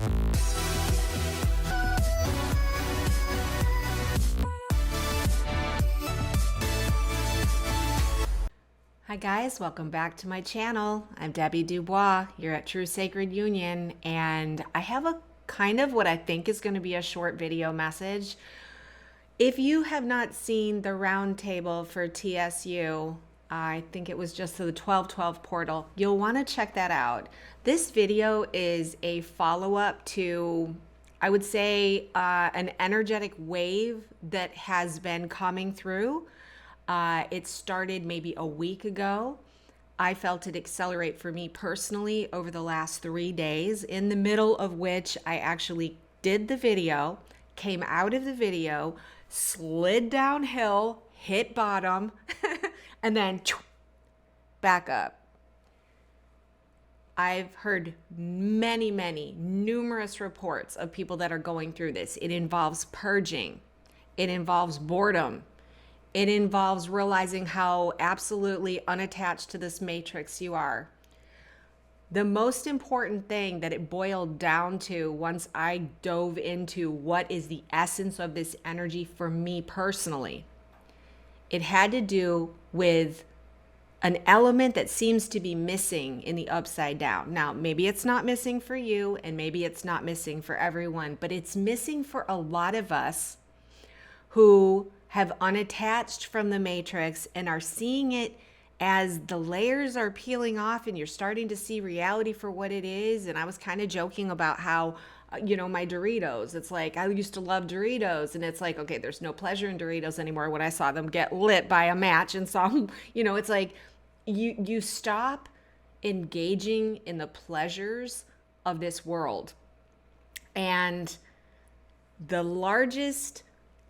Hi guys, welcome back to my channel. I'm Debbie Dubois. You're at True Sacred Union, and I have a kind of what I think is going to be a short video message. If you have not seen the roundtable for TSU, I think it was just the 1212 portal, you'll want to check that out. This video is a follow-up to, I would say, an energetic wave that has been coming through. It started maybe a week ago. I felt it accelerate for me personally over the last 3 days, in the middle of which I actually did the video, came out of the video, slid downhill, hit bottom, and then back up. I've heard numerous reports of people that are going through this. It involves purging. It involves boredom. It involves realizing how absolutely unattached to this matrix you are. The most important thing that it boiled down to once I dove into what is the essence of this energy for me personally, it had to do with an element that seems to be missing in the upside down. Now, maybe it's not missing for you, and maybe it's not missing for everyone, but it's missing for a lot of us who have unattached from the matrix and are seeing it as the layers are peeling off and you're starting to see reality for what it is. And I was kind of joking about how, my Doritos, it's like, I used to love Doritos, and it's like, okay, there's no pleasure in Doritos anymore when I saw them get lit by a match and saw them, it's like you stop engaging in the pleasures of this world. And the largest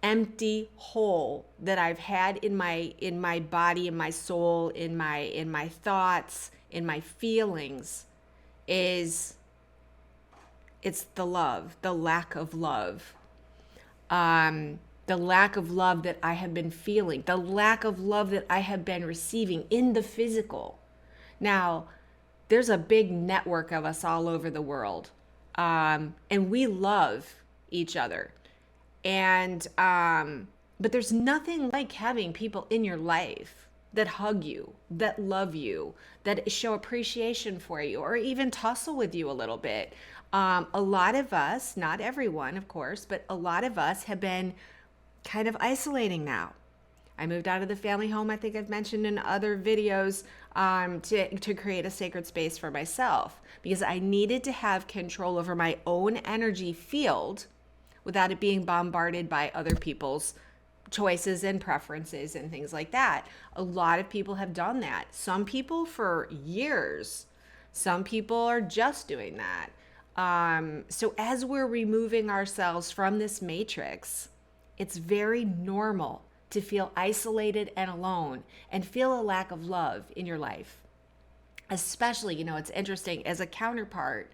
empty hole that I've had in my body, in my soul, in my thoughts, in my feelings it's the love, the lack of love. The lack of love that I have been feeling, the lack of love that I have been receiving in the physical. Now, there's a big network of us all over the world, and we love each other. And, but there's nothing like having people in your life that hug you, that love you, that show appreciation for you, or even tussle with you a little bit. A lot of us, not everyone, of course, but a lot of us have been kind of isolating now. I moved out of the family home, I think I've mentioned in other videos, to create a sacred space for myself, because I needed to have control over my own energy field without it being bombarded by other people's choices and preferences and things like that. A lot of people have done that. Some people for years. Some people are just doing that. So as we're removing ourselves from this matrix, it's very normal to feel isolated and alone and feel a lack of love in your life. Especially, it's interesting, as a counterpart,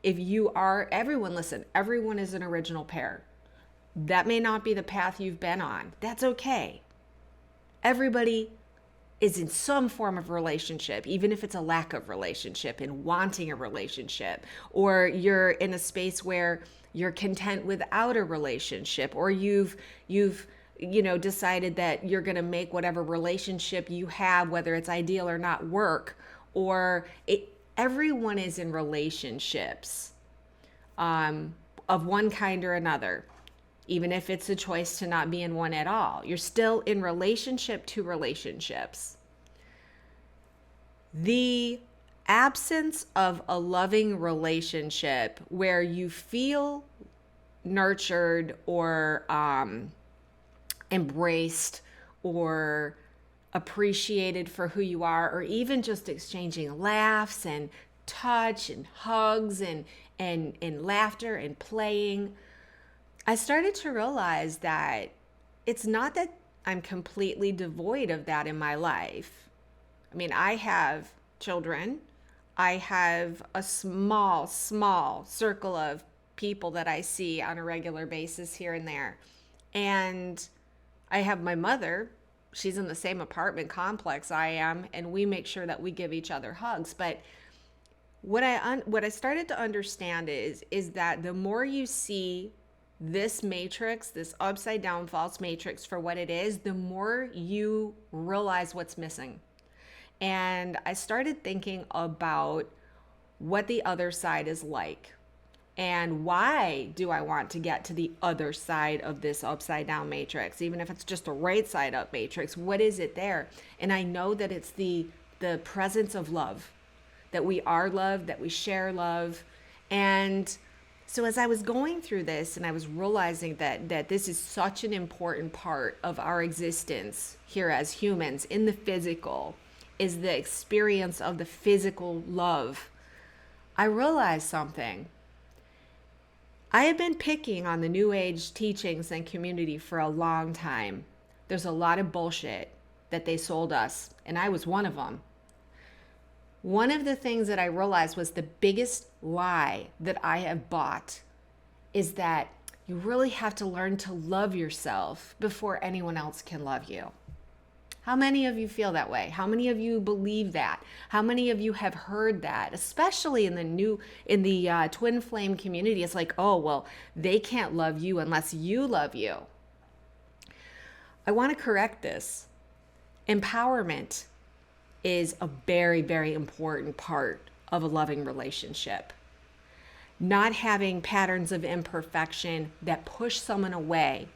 if you are, everyone is an original pair. That may not be the path you've been on. That's okay. Everybody is in some form of relationship, even if it's a lack of relationship and wanting a relationship, or you're in a space where you're content without a relationship, or you've decided that you're going to make whatever relationship you have, whether it's ideal or not, work, or everyone is in relationships of one kind or another, even if it's a choice to not be in one at all. You're still in relationship to relationships. The absence of a loving relationship where you feel nurtured or embraced or appreciated for who you are, or even just exchanging laughs and touch and hugs and laughter and playing, I started to realize that it's not that I'm completely devoid of that in my life. I mean, I have children. I have a small circle of people that I see on a regular basis here and there. And I have my mother. She's in the same apartment complex I am, and we make sure that we give each other hugs. But what I started to understand is that the more you see this matrix, this upside down false matrix for what it is, the more you realize what's missing. And I started thinking about what the other side is like. And why do I want to get to the other side of this upside down matrix? Even if it's just a right side up matrix, what is it there? And I know that it's the presence of love, that we are loved, that we share love. And so as I was going through this and I was realizing that this is such an important part of our existence here as humans in the physical, is the experience of the physical love, I realized something. I have been picking on the New Age teachings and community for a long time. There's a lot of bullshit that they sold us, and I was one of them. One of the things that I realized was the biggest lie that I have bought is that you really have to learn to love yourself before anyone else can love you. How many of you feel that way? How many of you believe that? How many of you have heard that? Especially in the twin flame community, it's like, oh, well, they can't love you unless you love you. I want to correct this. Empowerment is a very, very important part of a loving relationship. Not having patterns of imperfection that push someone away,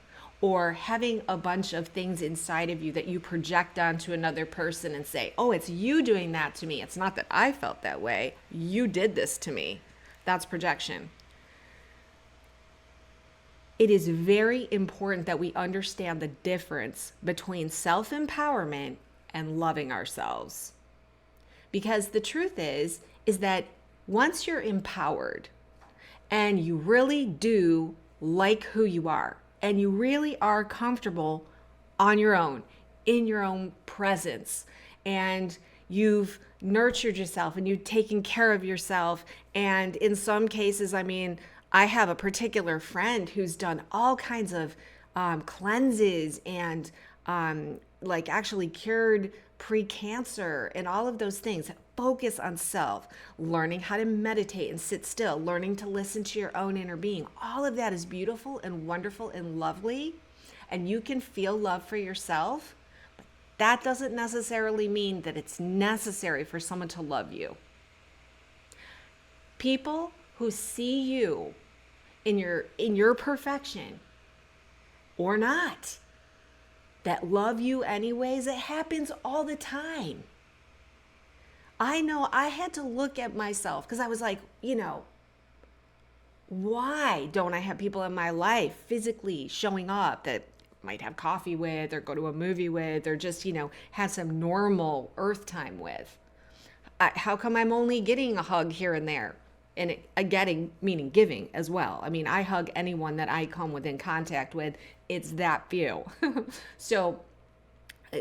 or having a bunch of things inside of you that you project onto another person and say, oh, it's you doing that to me. It's not that I felt that way. You did this to me. That's projection. It is very important that we understand the difference between self-empowerment and loving ourselves. Because the truth is that once you're empowered and you really do like who you are, and you really are comfortable on your own, in your own presence, and you've nurtured yourself and you've taken care of yourself. And in some cases, I mean, I have a particular friend who's done all kinds of cleanses and like actually cured pre-cancer and all of those things. Focus on self, learning how to meditate and sit still, learning to listen to your own inner being. All of that is beautiful and wonderful and lovely. And you can feel love for yourself, but that doesn't necessarily mean that it's necessary for someone to love you. People who see you in your perfection or not, that love you anyways, it happens all the time. I know I had to look at myself because I was like, why don't I have people in my life physically showing up that I might have coffee with or go to a movie with or just, have some normal earth time with? How come I'm only getting a hug here and there? And getting, meaning giving as well. I mean, I hug anyone that I come within contact with. It's that few. So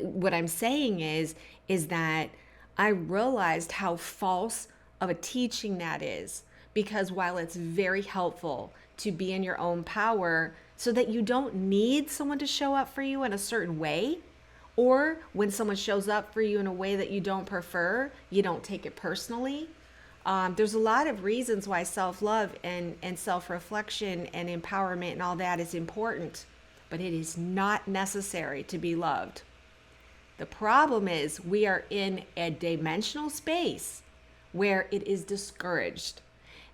what I'm saying is that I realized how false of a teaching that is, because while it's very helpful to be in your own power so that you don't need someone to show up for you in a certain way, or when someone shows up for you in a way that you don't prefer, you don't take it personally. There's a lot of reasons why self-love and self-reflection and empowerment and all that is important, but it is not necessary to be loved. The problem is we are in a dimensional space where it is discouraged.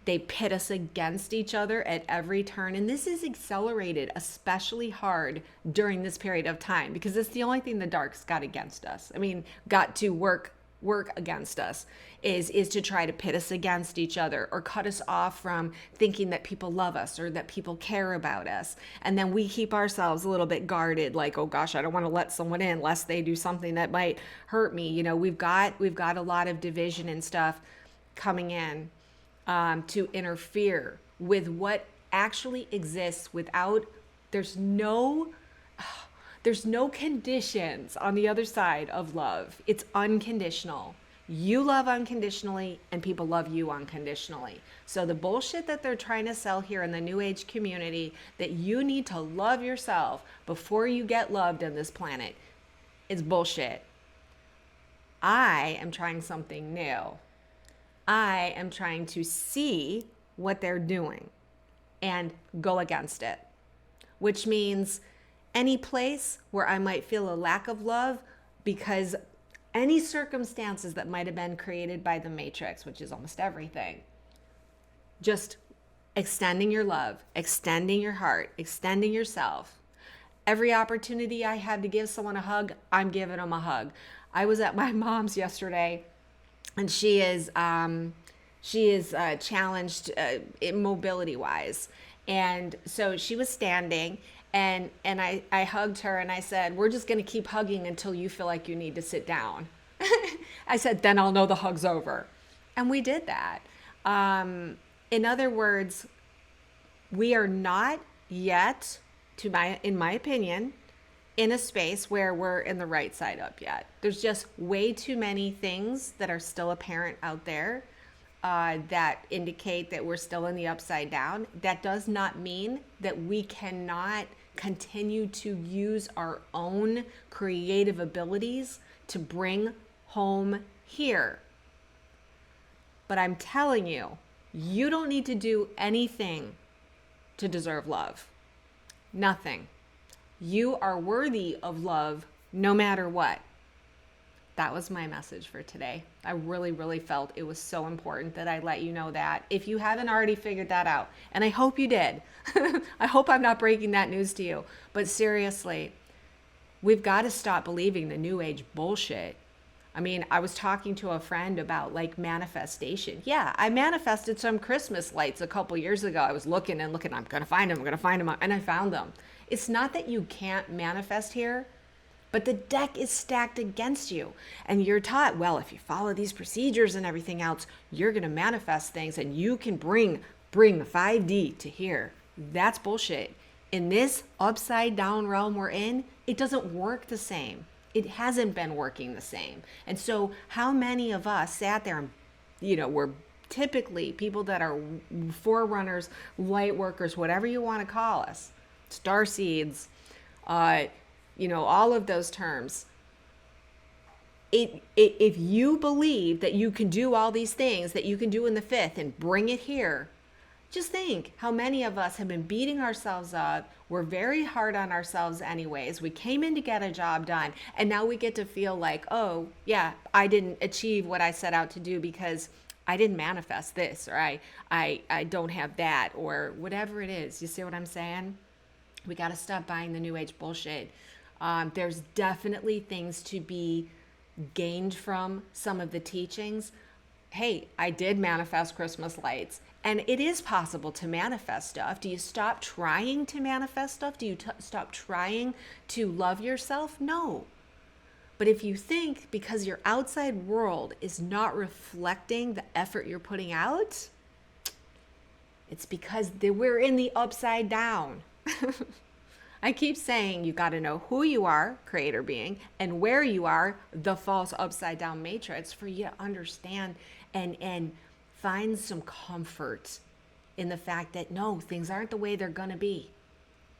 They pit us against each other at every turn. And this is accelerated especially hard during this period of time because it's the only thing the dark's got against us. I mean, got to work against us is to try to pit us against each other or cut us off from thinking that people love us or that people care about us. And then we keep ourselves a little bit guarded, like, oh gosh, I don't want to let someone in lest they do something that might hurt me. We've got a lot of division and stuff coming in to interfere with what actually exists without, there's no conditions on the other side of love. It's unconditional. You love unconditionally and people love you unconditionally. So the bullshit that they're trying to sell here in the New Age community, that you need to love yourself before you get loved on this planet, is bullshit. I am trying something new. I am trying to see what they're doing and go against it, which means any place where I might feel a lack of love because any circumstances that might have been created by the matrix, which is almost everything, just extending your love, extending your heart, extending yourself. Every opportunity I had to give someone a hug, I'm giving them a hug. I was at my mom's yesterday, and she is challenged mobility wise, and so she was standing, and I hugged her, and I said, we're just going to keep hugging until you feel like you need to sit down. I said, then I'll know the hug's over. And we did that. In other words, we are not yet, in my opinion, in a space where we're in the right side up yet. There's just way too many things that are still apparent out there that indicate that we're still in the upside down. That does not mean that we cannot continue to use our own creative abilities to bring home here. But I'm telling you, you don't need to do anything to deserve love. Nothing. You are worthy of love no matter what. That was my message for today. I really, really felt it was so important that I let you know that. If you haven't already figured that out, and I hope you did, I hope I'm not breaking that news to you, but seriously, we've got to stop believing the new age bullshit. I mean, I was talking to a friend about like manifestation. Yeah, I manifested some Christmas lights a couple years ago. I was looking, I'm going to find them, and I found them. It's not that you can't manifest here, but the deck is stacked against you. And you're taught, well, if you follow these procedures and everything else, you're going to manifest things and you can bring 5D to here. That's bullshit. In this upside down realm we're in, it doesn't work the same. It hasn't been working the same. And so how many of us sat there and, we're typically people that are forerunners, light workers, whatever you want to call us, starseeds, all of those terms. If you believe that you can do all these things that you can do in the fifth and bring it here, just think how many of us have been beating ourselves up. We're very hard on ourselves anyways. We came in to get a job done, and now we get to feel like, oh, yeah, I didn't achieve what I set out to do because I didn't manifest this, or I don't have that, or whatever it is. You see what I'm saying? We got to stop buying the new age bullshit. There's definitely things to be gained from some of the teachings. Hey, I did manifest Christmas lights, and it is possible to manifest stuff. Do you stop trying to manifest stuff? Do you stop trying to love yourself? No. But if you think because your outside world is not reflecting the effort you're putting out, it's because we're in the upside down. I keep saying you got to know who you are, creator being, and where you are, the false upside down matrix, for you to understand and find some comfort in the fact that no, things aren't the way they're going to be.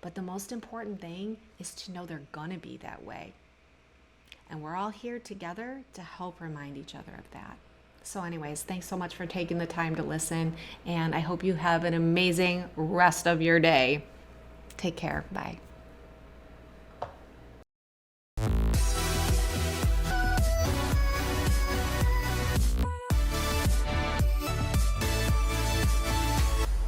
But the most important thing is to know they're going to be that way. And we're all here together to help remind each other of that. So anyways, thanks so much for taking the time to listen, and I hope you have an amazing rest of your day. Take care. Bye.